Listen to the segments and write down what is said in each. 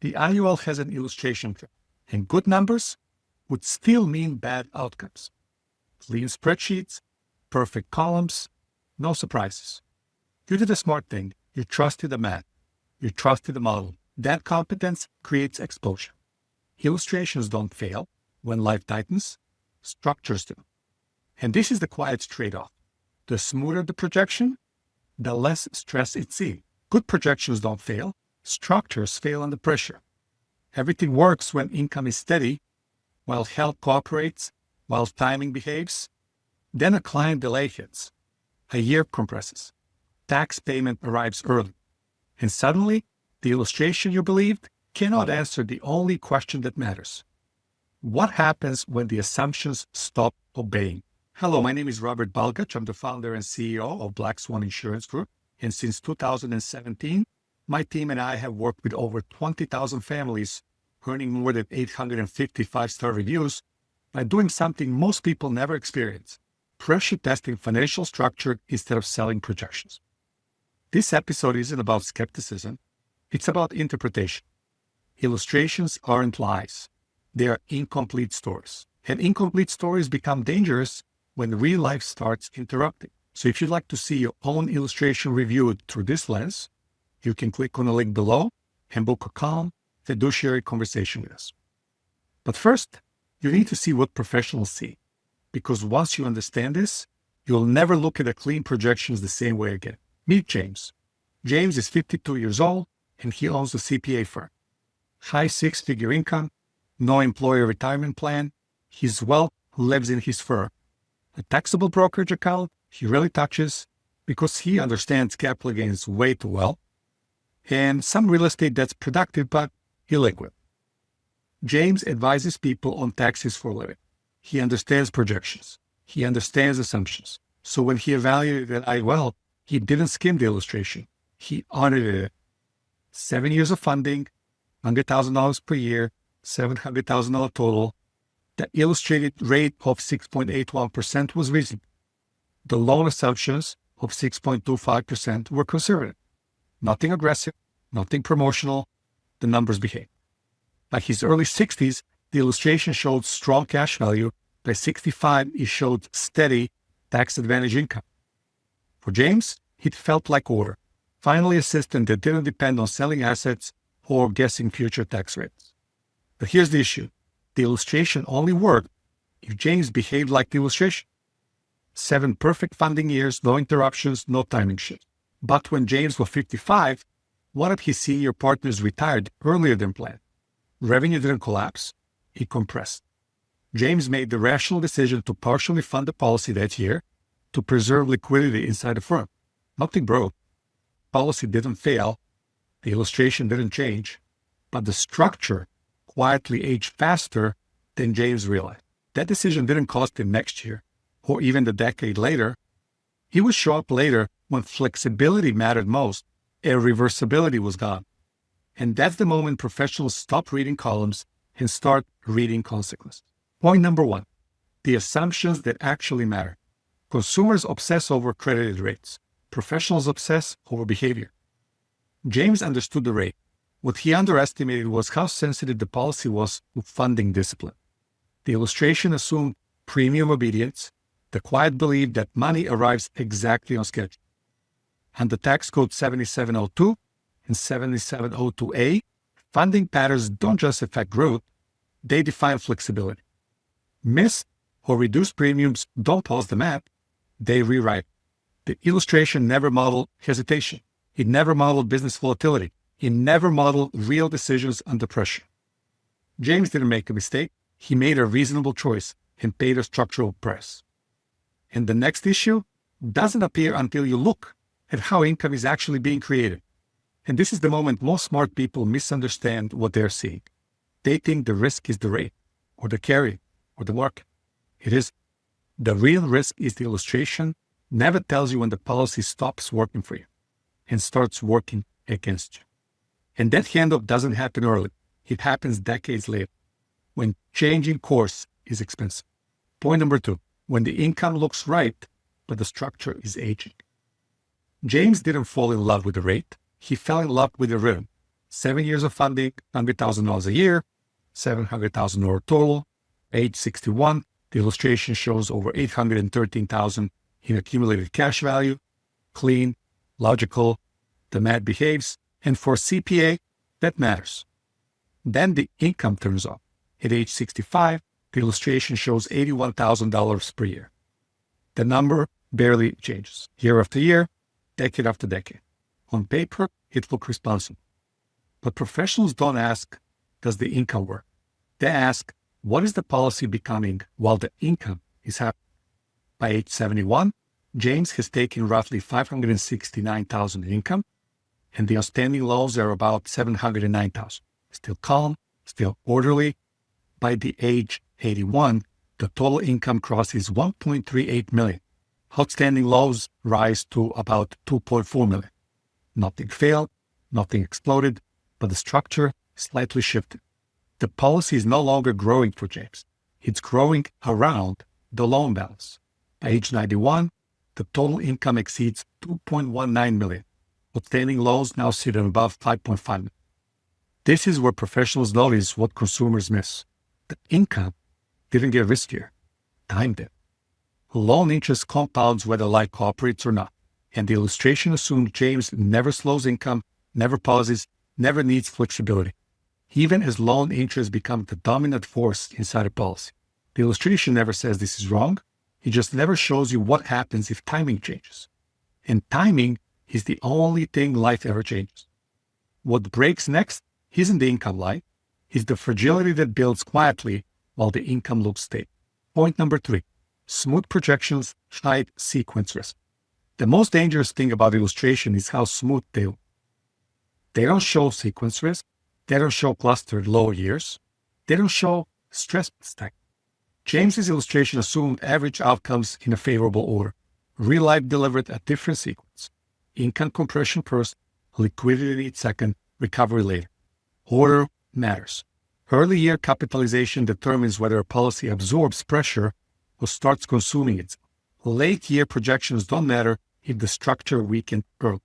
The IUL has an illustration curve, and good numbers would still mean bad outcomes. Clean spreadsheets, perfect columns, no surprises. You did a smart thing. You trusted the math. You trusted the model. That competence creates exposure. Illustrations don't fail when life tightens. Structures do. And this is the quiet trade-off. The smoother the projection, the less stress it sees. Good projections don't fail. Structures fail under pressure. Everything works when income is steady, while health cooperates, while timing behaves. Then a client delay hits. A year compresses. Tax payment arrives early. And suddenly, the illustration you believed cannot answer the only question that matters. What happens when the assumptions stop obeying? Hello, my name is Robert Balgach. I'm the founder and CEO of Black Swan Insurance Group. And since 2017, my team and I have worked with over 20,000 families, earning more than 850 five-star reviews by doing something most people never experience: pressure testing financial structure instead of selling projections. This episode isn't about skepticism. It's about interpretation. Illustrations aren't lies. They are incomplete stories. And incomplete stories become dangerous when real life starts interrupting. So if you'd like to see your own illustration reviewed through this lens, you can click on the link below and book a calm, fiduciary conversation with us. But first, you need to see what professionals see, because once you understand this, you'll never look at the clean projections the same way again. Meet James. James is 52 years old, and he owns a CPA firm. High six-figure income, no employer retirement plan. His wealth lives in his firm. A taxable brokerage account he really touches because he understands capital gains way too well, and some real estate that's productive but illiquid. James advises people on taxes for a living. He understands projections. He understands assumptions. So when he evaluated an IUL, he didn't skim the illustration. He audited it. 7 years of funding, $100,000 per year, $700,000 total. The illustrated rate of 6.81% was reasonable. The loan assumptions of 6.25% were conservative. Nothing aggressive, nothing promotional. The numbers behave. By his early 60s, the illustration showed strong cash value. By 65, it showed steady tax advantage income. For James, it felt like order. Finally, a system that didn't depend on selling assets or guessing future tax rates. But here's the issue. The illustration only worked if James behaved like the illustration. 7 perfect funding years, no interruptions, no timing shift. But when James was 55, one of his senior partners retired earlier than planned. Revenue didn't collapse, it compressed. James made the rational decision to partially fund the policy that year to preserve liquidity inside the firm. Nothing broke. Policy didn't fail. The illustration didn't change. But the structure quietly aged faster than James realized. That decision didn't cost him next year or even the decade later. He would show up later when flexibility mattered most and reversibility was gone. And that's the moment professionals stop reading columns and start reading consequences. Point number 1, the assumptions that actually matter. Consumers obsess over credited rates. Professionals obsess over behavior. James understood the rate. What he underestimated was how sensitive the policy was to funding discipline. The illustration assumed premium obedience, the quiet belief that money arrives exactly on schedule. Under tax code 7702 and 7702A, funding patterns don't just affect growth, they define flexibility. Missed or reduced premiums don't pause the math, they rewrite. The illustration never modeled hesitation. It never modeled business volatility. It never modeled real decisions under pressure. James didn't make a mistake. He made a reasonable choice and paid a structural price. And the next issue doesn't appear until you look at how income is actually being created. And this is the moment most smart people misunderstand what they're seeing. They think the risk is the rate, or the carry, or the market. It is. The real risk is the illustration never tells you when the policy stops working for you and starts working against you. And that handoff doesn't happen early. It happens decades later, when changing course is expensive. Point number 2, when the income looks right, but the structure is aging. James didn't fall in love with the rate. He fell in love with the rhythm. 7 years of funding, $100,000 a year, $700,000 total. Age 61, the illustration shows over $813,000 in accumulated cash value. Clean, logical, the math behaves, and for CPA, that matters. Then the income turns up. At age 65, the illustration shows $81,000 per year. The number barely changes, year after year, decade after decade. On paper, it looks responsible. But professionals don't ask, does the income work? They ask, what is the policy becoming while the income is happening? By age 71, James has taken roughly $569,000 in income, and the outstanding loans are about $709,000. Still calm, still orderly. By the age 81, the total income crosses $1.38 million. Outstanding loans rise to about $2.4 million. Nothing failed, nothing exploded, but the structure slightly shifted. The policy is no longer growing for James. It's growing around the loan balance. By age 91, the total income exceeds $2.19 million. Outstanding loans now sit at above $5.5 million. This is where professionals notice what consumers miss. The income didn't get riskier. Time did. Loan interest compounds whether life cooperates or not. And the illustration assumes James never slows income, never pauses, never needs flexibility. Even as loan interest becomes the dominant force inside a policy. The illustration never says this is wrong. It just never shows you what happens if timing changes. And timing is the only thing life ever changes. What breaks next isn't the income line. It's the fragility that builds quietly while the income looks stable. Point number 3, smooth projections hide sequence risk. The most dangerous thing about illustration is how smooth they look. They don't show sequence risk. They don't show clustered low years. They don't show stress stack. James's illustration assumed average outcomes in a favorable order. Real life delivered a different sequence. Income compression first, liquidity second, recovery later. Order matters. Early year capitalization determines whether a policy absorbs pressure or starts consuming it. Late year projections don't matter if the structure weakened early.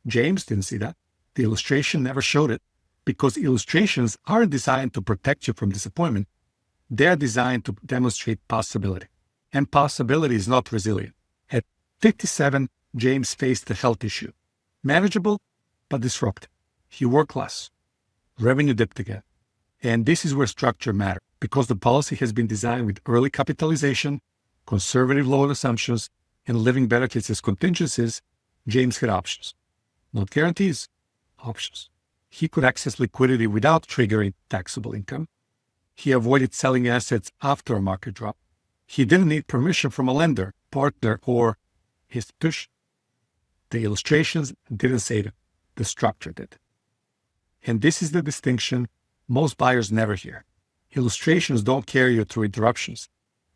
James didn't see that. The illustration never showed it because illustrations aren't designed to protect you from disappointment. They're designed to demonstrate possibility. And possibility is not resilient. At 57, James faced a health issue. Manageable, but disruptive. He worked less. Revenue dipped again. And this is where structure matters. Because the policy has been designed with early capitalization, conservative loan assumptions, and living benefits as contingencies, James had options. Not guarantees, options. He could access liquidity without triggering taxable income. He avoided selling assets after a market drop. He didn't need permission from a lender, partner, or institution. The illustrations didn't say that. The structure did. And this is the distinction most buyers never hear. Illustrations don't carry you through interruptions.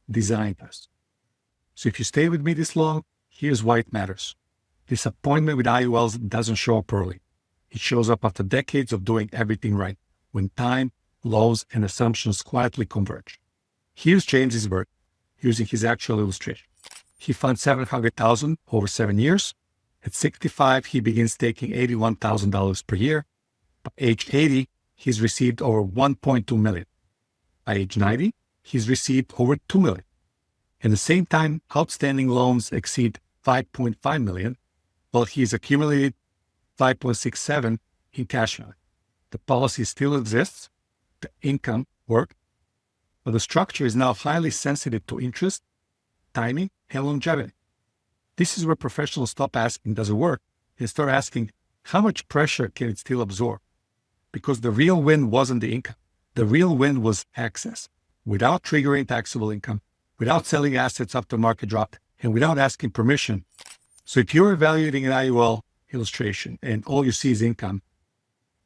Design does. So if you stay with me this long, here's why it matters. Disappointment with IULs doesn't show up early. It shows up after decades of doing everything right, when time, laws, and assumptions quietly converge. Here's James's work, using his actual illustration. He found $700,000 over 7 years. At 65, he begins taking $81,000 per year. By age 80, he's received over $1.2 million. By age 90, he's received over $2 million. At the same time, outstanding loans exceed $5.5 million, while he's accumulated $5.67 in cash value. The policy still exists, the income worked, but the structure is now highly sensitive to interest, timing, and longevity. This is where professionals stop asking, does it work? And start asking, how much pressure can it still absorb? Because the real win wasn't the income. The real win was access, without triggering taxable income, without selling assets after market dropped, and without asking permission. So if you're evaluating an IUL illustration and all you see is income,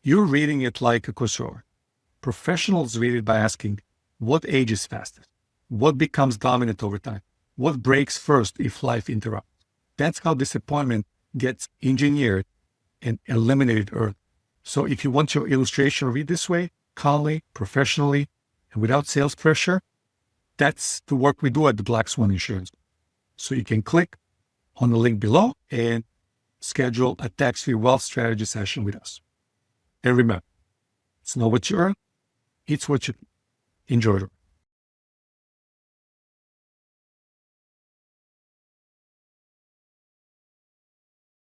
you're reading it like a consumer. Professionals read it by asking, what ages fastest? What becomes dominant over time? What breaks first if life interrupts? That's how disappointment gets engineered and eliminated early. So if you want your illustration read this way, calmly, professionally, and without sales pressure, that's the work we do at the Black Swan Insurance. So you can click on the link below and schedule a tax-free wealth strategy session with us. And remember, it's not what you earn, it's what you enjoy.